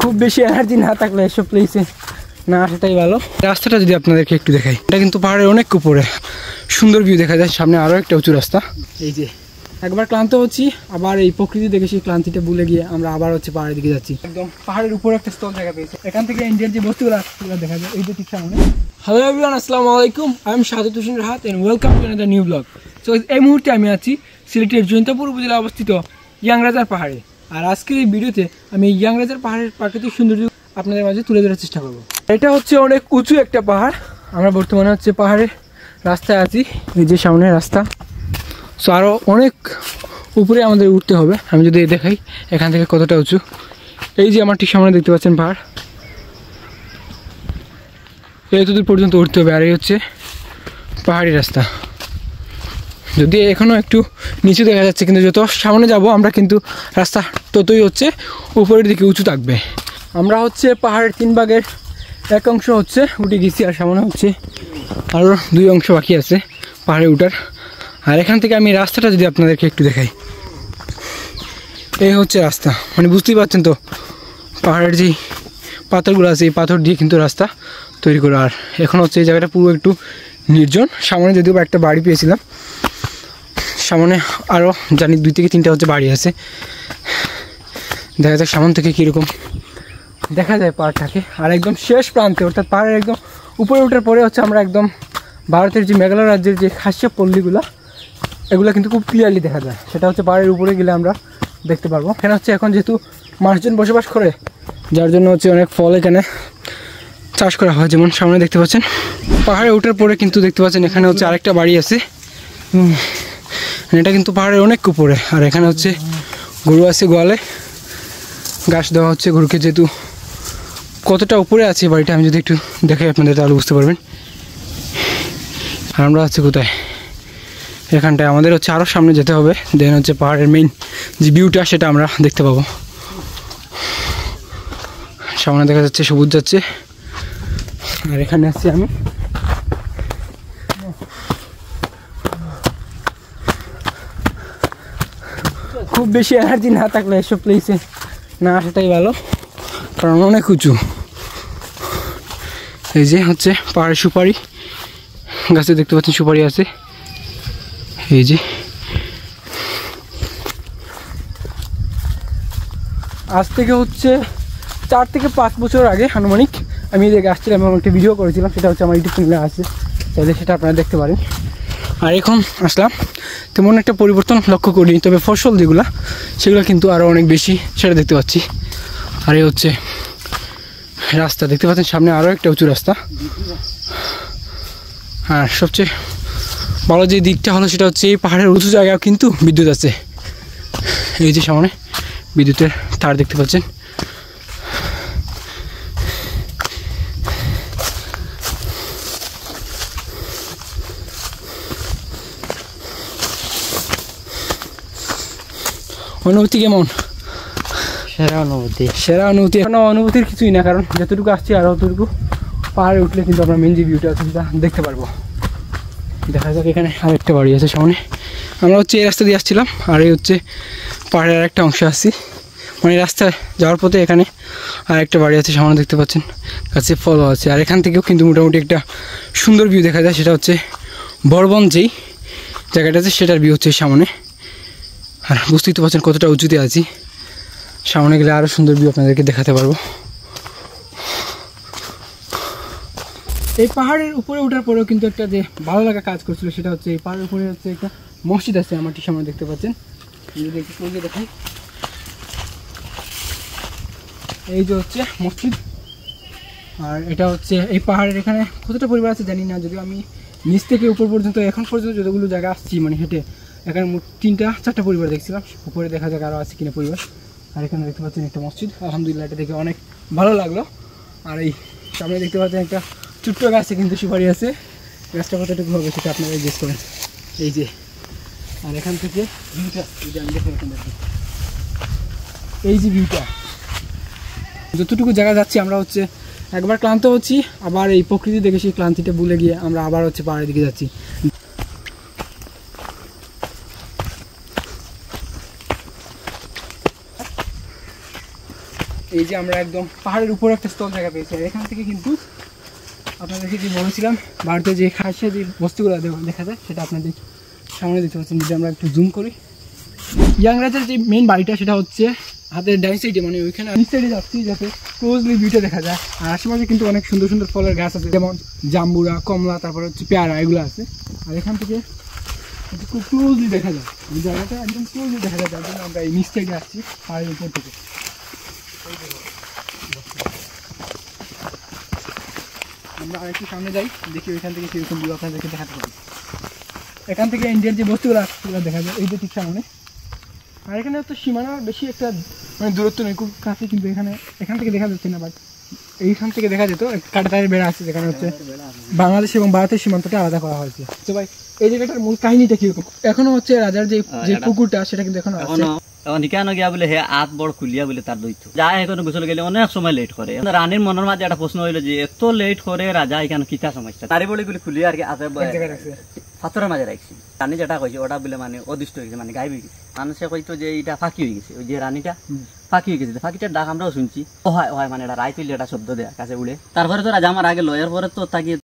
খুব বেশি এনার্জি না থাকলে এসব প্লেসে না আসাটাই ভালো। রাস্তাটা যদি আপনাদেরকে একটু দেখাই, এটা কিন্তু পাহাড়ের অনেক উপরে, সুন্দর ভিউ দেখা যায়। সামনে আরও একটা উঁচু রাস্তা। এই যে একবার ক্লান্ত হচ্ছি, আবার এই প্রকৃতি দেখে সেই ক্লান্তিটা ভুলে গিয়ে আমরা আবার পাহাড়ের দিকে যাচ্ছি। একদম পাহাড়ের উপরে একটা স্থল জায়গা পেয়েছে, এখান থেকে ইন্ডিয়ার যে বস্তুগুলো দেখা যায় এই যে ঠিক সামনে। হ্যালো এভরিওয়ান, আসসালামু আলাইকুম, I am Shahadat Hossain Rahat and welcome to another new blog. So এই মুহূর্তে আমি আছি সিলেটের জৈন্তাপুর উপজেলায় অবস্থিত ইয়াংরাজার পাহাড়ে। আর আজকের এই ভিডিওতে আমি ইয়াংরাজার পাহাড়ের প্রাকৃতিক সৌন্দর্য আপনাদের মাঝে তুলে ধরার চেষ্টা করব। এটা হচ্ছে অনেক উঁচু একটা পাহাড়। আমরা বর্তমানে পাহাড়ের রাস্তায় আছি, এই যে সামনে রাস্তা। সো আরও অনেক উপরে আমাদের উঠতে হবে। আমি যদি দেখাই এখান থেকে কতটা উঁচু, এই যে আমার ঠিক সামনে দেখতে পাচ্ছেন পাহাড়, এতদূর পর্যন্ত উঠতে হবে। আর এই হচ্ছে পাহাড়ি রাস্তা। যদি এখনও একটু নিচু দেখা যাচ্ছে, কিন্তু যত সামনে যাব আমরা কিন্তু রাস্তা ততই উপরের দিকে উঁচু থাকবে। আমরা পাহাড়ের 3 ভাগের 1 অংশ উঠে গেছি, আর সামনে আরও 2 অংশ বাকি আছে পাহাড়ে উঠার। আর এখান থেকে আমি রাস্তাটা যদি আপনাদেরকে একটু দেখাই, এই হচ্ছে রাস্তা। মানে বুঝতেই পারছেন তো, পাহাড়ের যে পাথরগুলো আছে এই পাথর দিয়ে কিন্তু রাস্তা তৈরি করা। আর এখন এই জায়গাটা পুরো একটু নির্জন। সামনে যদিও একটা বাড়ি পেয়েছিলাম, সামনে আরও জানি 2 থেকে 3টা বাড়ি আছে। দেখা যাক সামনে থেকে কীরকম দেখা যায় পাহাড়টাকে। আর একদম শেষ প্রান্তে, অর্থাৎ পাহাড়ের একদম উপরে ওঠার পরে আমরা একদম ভারতের যে মেঘালয় রাজ্যের যে খাসিয়া পল্লীগুলো, এগুলো কিন্তু খুব ক্লিয়ারলি দেখা যায়। সেটা পাহাড়ের উপরে গেলে আমরা দেখতে পারবো। এখানে এখন যেহেতু মানুষজন বসবাস করে, যার জন্য অনেক ফল এখানে চাষ করা হয়। যেমন সামনে দেখতে পাচ্ছেন, পাহাড়ে ওঠার পরে কিন্তু দেখতে পাচ্ছেন এখানে আরেকটা বাড়ি আছে। এটা কিন্তু পাহাড়ের অনেক উপরে। আর এখানে গরু আছে, গোয়ালে ঘাস দেওয়া হচ্ছে গরুকে। যেহেতু কতটা উপরে আছে বাড়িটা আমি যদি একটু দেখাই আপনাদের, তাহলে বুঝতে পারবেন। আর আমরা কোথায়, এখানটায় আমাদের আরও সামনে যেতে হবে। দেন পাহাড়ের মেইন যে ভিউটা সেটা আমরা দেখতে পাবো। সামনে দেখা যাচ্ছে সবুজ যাচ্ছে। আর এখানে আছি আমি। খুব বেশি এনার্জি না থাকলে এসব প্লেসে না আসাটাই ভালো, কারণ অনেক উঁচু। এই যে পাহাড়ের সুপারি গাছে দেখতে পাচ্ছেন, সুপারি আছে। এই যে আজ থেকে 4 থেকে 5 বছর আগে আনুমানিক আমি এই জায়গায় আসছিলাম এবং একটা ভিডিও করেছিলাম। সেটা আমার ইউটিউব চ্যানেলে আছে, তাহলে সেটা আপনারা দেখতে পারেন। আর এখন আসলাম, তেমন একটা পরিবর্তন লক্ষ্য করিনি, তবে ফসল যেগুলো সেগুলো কিন্তু আরও অনেক বেশি, সেটা দেখতে পাচ্ছি। আর এই রাস্তা দেখতে পাচ্ছেন, সামনে আরও একটা উঁচু রাস্তা। আর সবচেয়ে ভালো যে দিকটা হলো সেটা এই পাহাড়ের উঁচু জায়গাও কিন্তু বিদ্যুৎ আছে। এই যে সামনে বিদ্যুতের তার দেখতে পাচ্ছেন। অনুভূতি কেমন? সেরা অনুভূতি। এখন অনুভূতির কিছুই না, কারণ যতটুকু আসছি আর অতটুকু পাহাড়ে উঠলে কিন্তু আমরা মেন যে ভিউটা আছে সেটা দেখতে পারবো। দেখা যাক, এখানে আরেকটা বাড়ি আছে সামনে। আমরা এই রাস্তা দিয়ে আসছিলাম, আর এই পাহাড়ের আরেকটা অংশ আসছি। মানে রাস্তায় যাওয়ার পথে এখানে আরেকটা বাড়ি আছে সামনে দেখতে পাচ্ছেন, কাছে ফলও আছে। আর এখান থেকেও কিন্তু মোটামুটি একটা সুন্দর ভিউ দেখা যায়। সেটা বরবন যেই জায়গাটা আছে সেটার ভিউ সামনে। আর বুঝতেই তো পারছেন কতটা উঁচুতে আছি। সামনে গেলে আরও সুন্দর ভিউ আপনাদেরকে দেখাতে পারবো। এই পাহাড়ের উপরে ওঠার পরেও কিন্তু একটা যে ভালো লাগা কাজ করছিল, সেটা এই পাহাড়ের উপরে একটা মসজিদ আছে আমার ঠিক সামনে দেখতে পাচ্ছেন। যদি একটু ক্লোজে দেখাই, এই যে মসজিদ। আর এটা এই পাহাড়ের এখানে কতটা পরিবার আছে জানি না, যদিও আমি নিচ থেকে উপর পর্যন্ত এখন পর্যন্ত যতগুলো জায়গা আসছি মানে হেঁটে, এখানে 3-4টা পরিবার দেখছিলাম। উপরে দেখা যাক আরও আছে কিনা পরিবার। আর এখানে দেখতে পাচ্ছেন একটা মসজিদ, আলহামদুলিল্লাহ, এটা দেখে অনেক ভালো লাগলো। আর এই সামনে দেখতে পাচ্ছেন একটা ছোট্ট গাছে কিন্তু সুপারি আছে। গাছটা কতটুকু হবে সেটা আপনারা জিজ্ঞেস করেন। এই যে, আর এখান থেকে ভিউটা আমি দেখেন, এই যে ভিউটা, যতটুকু জায়গা যাচ্ছি আমরা একবার ক্লান্ত হচ্ছি, আবার এই প্রকৃতি দেখে সেই ক্লান্তিটা ভুলে গিয়ে আমরা আবার পাহাড়ের দিকে যাচ্ছি। এই যে আমরা একদম পাহাড়ের উপরে একটা স্থল জায়গা পেয়েছি, আর এখান থেকে কিন্তু আপনাদেরকে যে বলেছিলাম ভারতের যে খাসিয়া যে বস্তুগুলো দেখা যায় সেটা আপনাদের সামনে দেখতে পাচ্ছেন। যদি আমরা একটু জুম করি, ইয়াং রাজার যে মেন বাড়িটা সেটা হচ্ছে হাতের ডাইন সাইডে, মানে ওইখানে নিচ সাইডে যাচ্ছি যাতে ক্লোজলি ভিউটা দেখা যায়। আর আশেপাশে কিন্তু অনেক সুন্দর সুন্দর ফলের গাছ আছে, যেমন জাম্বুরা, কমলা, তারপর হচ্ছে পেয়ারা, এগুলো আছে। আর এখান থেকে খুব ক্লোজলি দেখা যায়, এই জায়গাটা একদম ক্লোজলি দেখা যায়, যার জন্য আমরা এই নিচ সাইডে আসছি পাহাড়ের উপর থেকে। আমরা আরেকটু সামনে যাই, দেখি ওইখান থেকে কীরকম ভিউ আপনাদেরকে দেখাতে পারি। এখান থেকে ইন্ডিয়ার যে বস্তুগুলো আছে সেগুলো দেখা যায় এই যে ঠিক সামনে। আর এখানে তো সীমানা বেশি একটা মানে দূরত্ব নেই, খুব কাছে, কিন্তু এখান থেকে দেখা যাচ্ছে না, বাট এইখান থেকে দেখা যেত কাঁটাতারের বেড়া আছে, যেখানে হচ্ছে বাংলাদেশ এবং ভারতের সীমান্তটা আলাদা করা হয়েছে। তো ভাই এই জায়গাটার মূল কাহিনীটা কিরকম? এখনো হচ্ছে রাজার যে পুকুরটা সেটা কিন্তু এখনো আছে। নিকানো গিয়া বলে হে আত বড় খুলিয়া বলে তার দৈত্য যায়, এখন গোসল গেলে অনেক সময় লেট করে। রানীর মনের মাঝে একটা প্রশ্ন হইলো যে এত লেট করে রাজা এখানে কিতা সমস্যা, তারি বলে গুলি খুলিয়া আর কি আতে পাথরের মাঝে রাখছি। রানী যেটা কইছে ওটা বলে মানে অদৃষ্ট হয়ে গেছে, মানে গায়েব হয়ে গেছে। মানুষে কইতো যে এটা ফাঁকি হয়ে গেছে, ওই যে রানীটা ফাঁকি হয়ে গেছে। ফাঁকিটার ডাক আমরাও শুনছি, ও হয় মানে এটা রায় তুললে একটা শব্দ দেয়া কাছে উড়ে। তারপরে তো রাজা আমার আগে লয়ের পরে তো তাকে